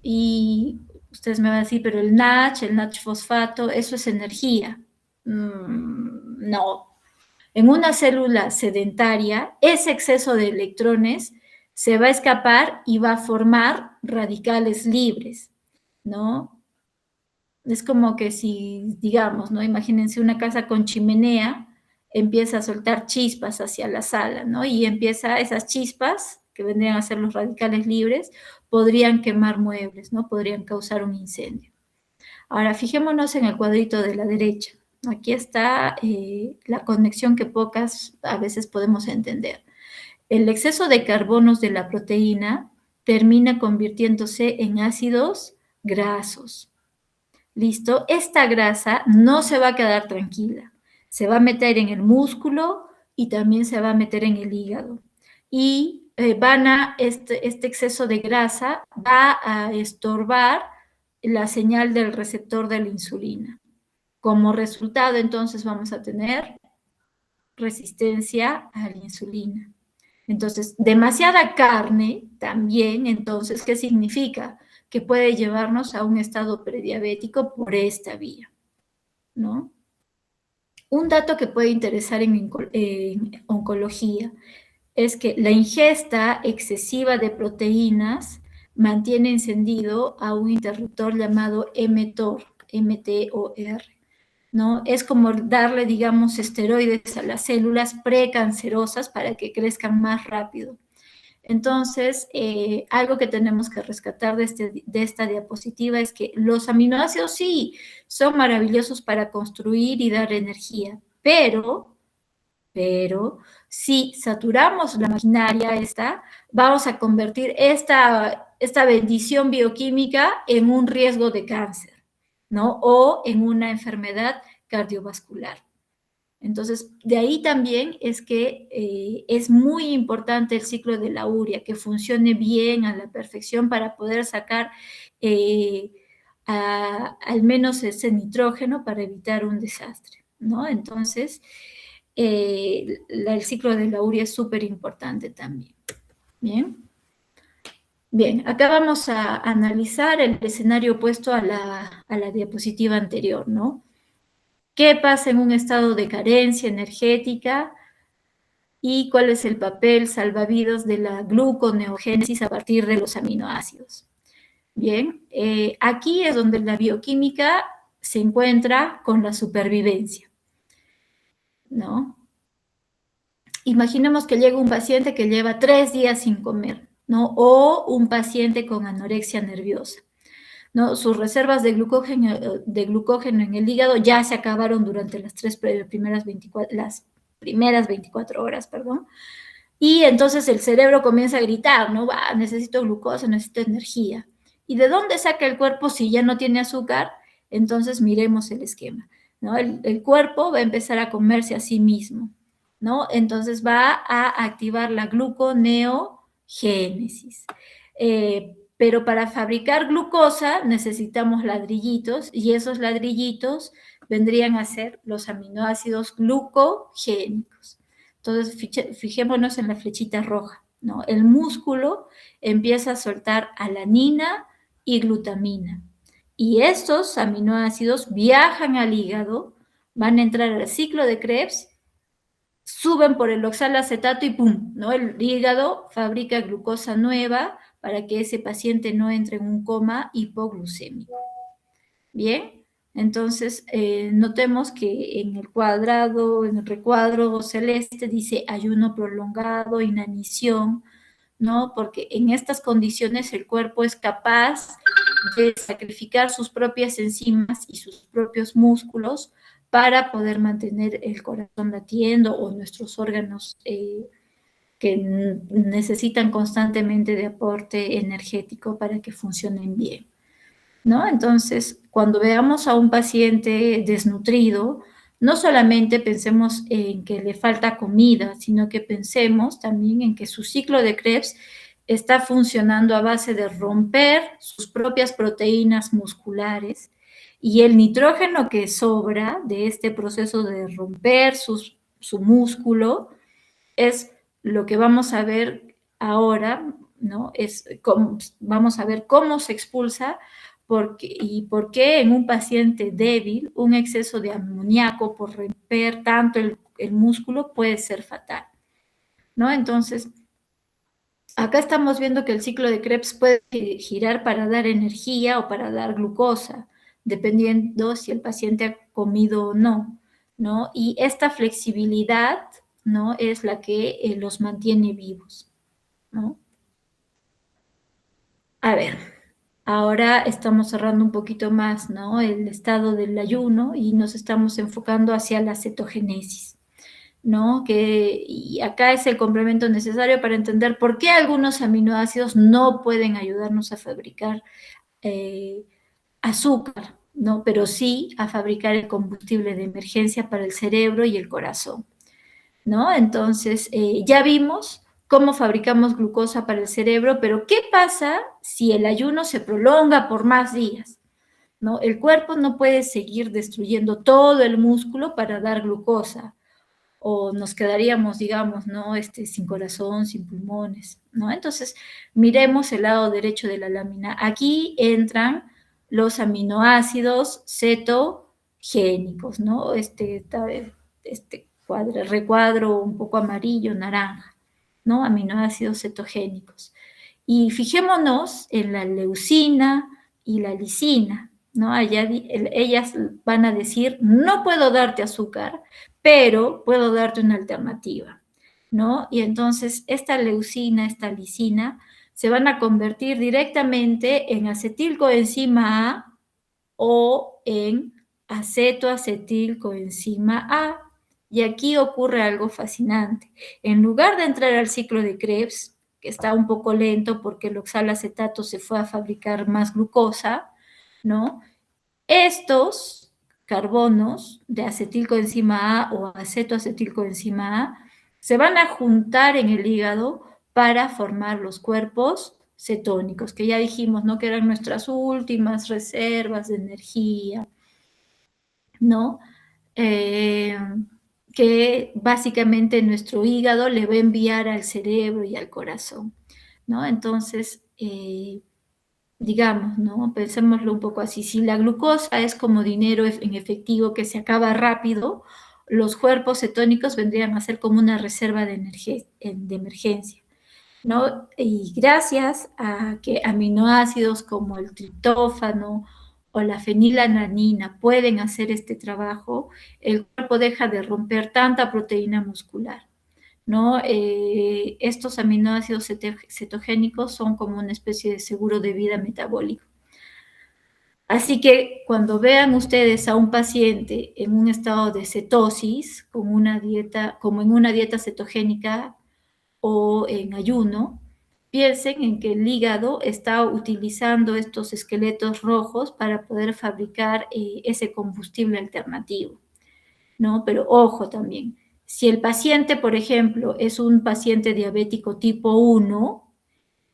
Y ustedes me van a decir, pero el NASH fosfato, eso es energía. No. En una célula sedentaria, ese exceso de electrones se va a escapar y va a formar radicales libres, ¿no? Es como que si, digamos, ¿no? Imagínense una casa con chimenea, empieza a soltar chispas hacia la sala, ¿no? Y empieza esas chispas, que vendrían a ser los radicales libres, podrían quemar muebles, ¿no? Podrían causar un incendio. Ahora, fijémonos en el cuadrito de la derecha. Aquí está la conexión que pocas a veces podemos entender. El exceso de carbonos de la proteína termina convirtiéndose en ácidos grasos. ¿Listo? Esta grasa no se va a quedar tranquila. Se va a meter en el músculo y también se va a meter en el hígado. Y este exceso de grasa va a estorbar la señal del receptor de la insulina. Como resultado, entonces, vamos a tener resistencia a la insulina. Entonces, demasiada carne también, entonces, ¿qué significa? Que puede llevarnos a un estado prediabético por esta vía, ¿no? Un dato que puede interesar en oncología es que la ingesta excesiva de proteínas mantiene encendido a un interruptor llamado mTOR, MTOR, ¿no? Es como darle, digamos, esteroides a las células precancerosas para que crezcan más rápido. Entonces, algo que tenemos que rescatar de esta diapositiva es que los aminoácidos sí son maravillosos para construir y dar energía, pero si saturamos la maquinaria vamos a convertir esta bendición bioquímica en un riesgo de cáncer, ¿no? O en una enfermedad cardiovascular. Entonces, de ahí también es que es muy importante el ciclo de la urea, que funcione bien a la perfección para poder sacar al menos ese nitrógeno para evitar un desastre, ¿no? Entonces, el ciclo de la urea es súper importante también. Bien. Bien, acá vamos a analizar el escenario opuesto a la diapositiva anterior, ¿no? ¿Qué pasa en un estado de carencia energética y cuál es el papel salvavidas de la gluconeogénesis a partir de los aminoácidos? Bien, aquí es donde la bioquímica se encuentra con la supervivencia, ¿no? Imaginemos que llega un paciente que lleva 3 días sin comer, ¿no? O un paciente con anorexia nerviosa, ¿no? Sus reservas de glucógeno en el hígado ya se acabaron durante las primeras 24 horas, perdón. Y entonces el cerebro comienza a gritar, ¿no? Necesito glucosa, necesito energía. ¿Y de dónde saca el cuerpo si ya no tiene azúcar? Entonces miremos el esquema, ¿no? El cuerpo va a empezar a comerse a sí mismo, ¿no? Entonces va a activar la gluconeogénesis. Pero para fabricar glucosa necesitamos ladrillitos y esos ladrillitos vendrían a ser los aminoácidos glucogénicos. Entonces, fijémonos en la flechita roja, ¿no? El músculo empieza a soltar alanina y glutamina. Y estos aminoácidos viajan al hígado, van a entrar al ciclo de Krebs, suben por el oxalacetato y ¡pum!, ¿no? El hígado fabrica glucosa nueva para que ese paciente no entre en un coma hipoglucémico. Bien, entonces notemos que en el recuadro celeste dice ayuno prolongado, inanición, ¿no? Porque en estas condiciones el cuerpo es capaz de sacrificar sus propias enzimas y sus propios músculos para poder mantener el corazón latiendo o nuestros órganos que necesitan constantemente de aporte energético para que funcionen bien, ¿no? Entonces, cuando veamos a un paciente desnutrido, no solamente pensemos en que le falta comida, sino que pensemos también en que su ciclo de Krebs está funcionando a base de romper sus propias proteínas musculares y el nitrógeno que sobra de este proceso de romper su músculo es lo que vamos a ver ahora, ¿no? Vamos a ver cómo se expulsa y por qué en un paciente débil un exceso de amoníaco por romper tanto el músculo puede ser fatal, ¿no? Entonces, acá estamos viendo que el ciclo de Krebs puede girar para dar energía o para dar glucosa, dependiendo si el paciente ha comido o no, ¿no? Y esta flexibilidad, ¿no?, es la que los mantiene vivos, ¿no? A ver, ahora estamos cerrando un poquito más, ¿no?, el estado del ayuno y nos estamos enfocando hacia la cetogénesis, ¿no? Y acá es el complemento necesario para entender por qué algunos aminoácidos no pueden ayudarnos a fabricar azúcar, ¿no? Pero sí a fabricar el combustible de emergencia para el cerebro y el corazón, ¿no? Entonces, ya vimos cómo fabricamos glucosa para el cerebro, pero ¿qué pasa si el ayuno se prolonga por más días? ¿No? El cuerpo no puede seguir destruyendo todo el músculo para dar glucosa, o nos quedaríamos, digamos, ¿no?, sin corazón, sin pulmones, ¿no? Entonces, miremos el lado derecho de la lámina. Aquí entran los aminoácidos cetogénicos, ¿no? Recuadro un poco amarillo, naranja, ¿no? Aminoácidos cetogénicos. Y fijémonos en la leucina y la lisina, ¿no? Ellas van a decir, no puedo darte azúcar, pero puedo darte una alternativa, ¿no? Y entonces esta leucina, esta lisina, se van a convertir directamente en acetilcoenzima A o en acetoacetilcoenzima A. Y aquí ocurre algo fascinante. En lugar de entrar al ciclo de Krebs, que está un poco lento porque el oxalacetato se fue a fabricar más glucosa, ¿no? Estos carbonos de acetilcoenzima A o acetoacetilcoenzima A se van a juntar en el hígado para formar los cuerpos cetónicos, que ya dijimos, ¿no?, que eran nuestras últimas reservas de energía, ¿no? Que básicamente nuestro hígado le va a enviar al cerebro y al corazón. ¿no? Entonces, digamos, ¿no? Pensémoslo un poco así. Si la glucosa es como dinero en efectivo que se acaba rápido, los cuerpos cetónicos vendrían a ser como una reserva de emergencia, ¿no? Y gracias a que aminoácidos como el triptófano o la fenilalanina pueden hacer este trabajo, el cuerpo deja de romper tanta proteína muscular, ¿no? Estos aminoácidos cetogénicos son como una especie de seguro de vida metabólico. Así que cuando vean ustedes a un paciente en un estado de cetosis, con una dieta, como en una dieta cetogénica o en ayuno, piensen en que el hígado está utilizando estos esqueletos rojos para poder fabricar ese combustible alternativo, ¿no? Pero ojo también, si el paciente, por ejemplo, es un paciente diabético tipo 1,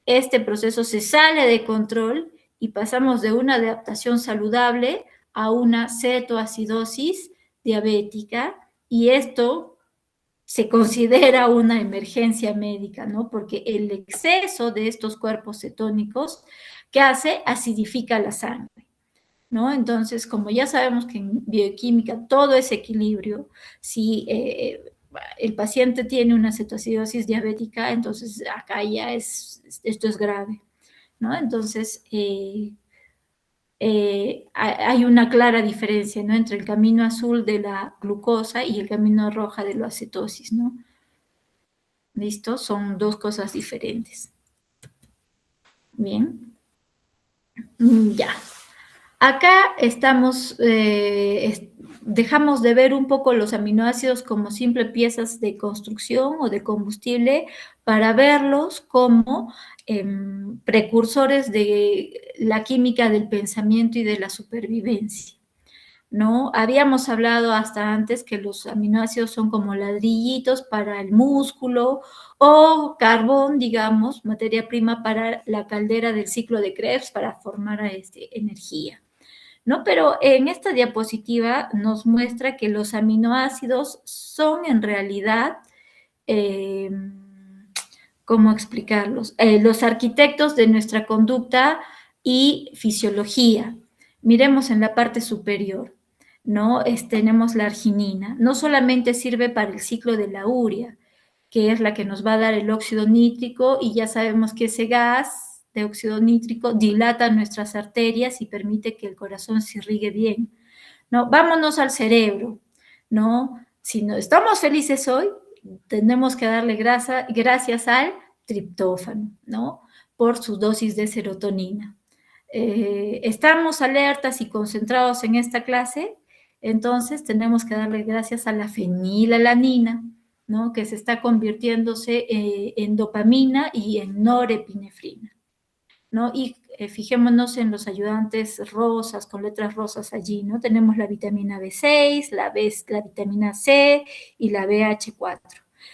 este proceso se sale de control y pasamos de una adaptación saludable a una cetoacidosis diabética, y esto se considera una emergencia médica, ¿no? Porque el exceso de estos cuerpos cetónicos, ¿qué hace? Acidifica la sangre, ¿no? Entonces, como ya sabemos que en bioquímica todo es equilibrio, si el paciente tiene una cetoacidosis diabética, entonces acá ya esto es grave, ¿no? Entonces, hay una clara diferencia, ¿no? Entre el camino azul de la glucosa y el camino roja de la acetosis, ¿no? ¿Listo? Son dos cosas diferentes. Bien. Ya. Acá estamos, dejamos de ver un poco los aminoácidos como simples piezas de construcción o de combustible para verlos como precursores de la química del pensamiento y de la supervivencia, ¿no? Habíamos hablado hasta antes que los aminoácidos son como ladrillitos para el músculo o carbón, digamos, materia prima para la caldera del ciclo de Krebs para formar energía, ¿no? Pero en esta diapositiva nos muestra que los aminoácidos son en realidad, ¿cómo explicarlos? Los arquitectos de nuestra conducta y fisiología. Miremos en la parte superior, ¿no? Tenemos la arginina. No solamente sirve para el ciclo de la urea, que es la que nos va a dar el óxido nítrico, y ya sabemos que ese gas de óxido nítrico dilata nuestras arterias y permite que el corazón se irrigue bien, ¿no? Vámonos al cerebro, ¿no? Si no estamos felices hoy, tenemos que darle gracias al triptófano, ¿no? Por su dosis de serotonina. Estamos alertas y concentrados en esta clase, entonces tenemos que darle gracias a la fenilalanina, ¿no? Que se está convirtiéndose en dopamina y en norepinefrina, ¿no? Y fijémonos en los ayudantes rosas, con letras rosas allí, ¿no? Tenemos la vitamina B6, la vitamina C y la BH4.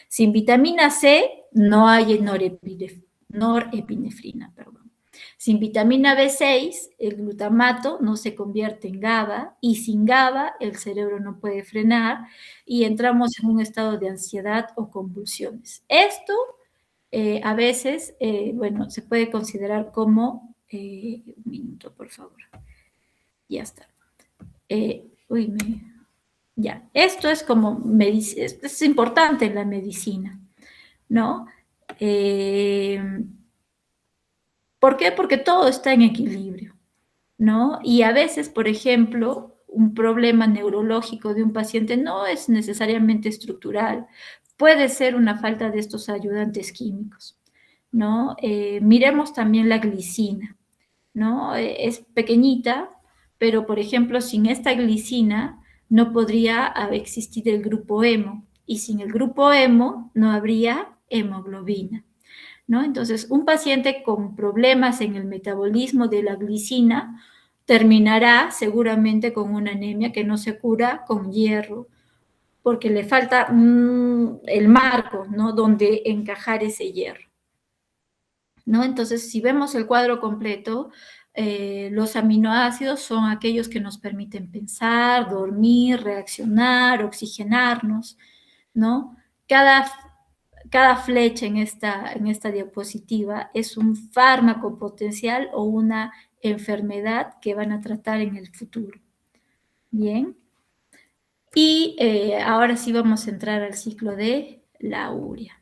Sin vitamina C no hay norepinefrina, perdón. Sin vitamina B6, el glutamato no se convierte en GABA, y sin GABA el cerebro no puede frenar y entramos en un estado de ansiedad o convulsiones. Esto a veces, bueno, se puede considerar como, un minuto, por favor, ya está. Ya, esto es como, es importante en la medicina, ¿no? ¿Por qué? Porque todo está en equilibrio, ¿no? Y a veces, por ejemplo, un problema neurológico de un paciente no es necesariamente estructural, puede ser una falta de estos ayudantes químicos, ¿no? Miremos también la glicina, ¿no? Es pequeñita, pero por ejemplo, sin esta glicina no podría existir el grupo hemo, y sin el grupo hemo no habría hemoglobina, ¿no? Entonces, un paciente con problemas en el metabolismo de la glicina terminará seguramente con una anemia que no se cura con hierro, porque le falta el marco, ¿no? Donde encajar ese hierro, ¿no? Entonces, si vemos el cuadro completo, los aminoácidos son aquellos que nos permiten pensar, dormir, reaccionar, oxigenarnos, ¿no? Cada cada flecha en esta diapositiva es un fármaco potencial o una enfermedad que van a tratar en el futuro. Bien. Y ahora sí vamos a entrar al ciclo de la urea.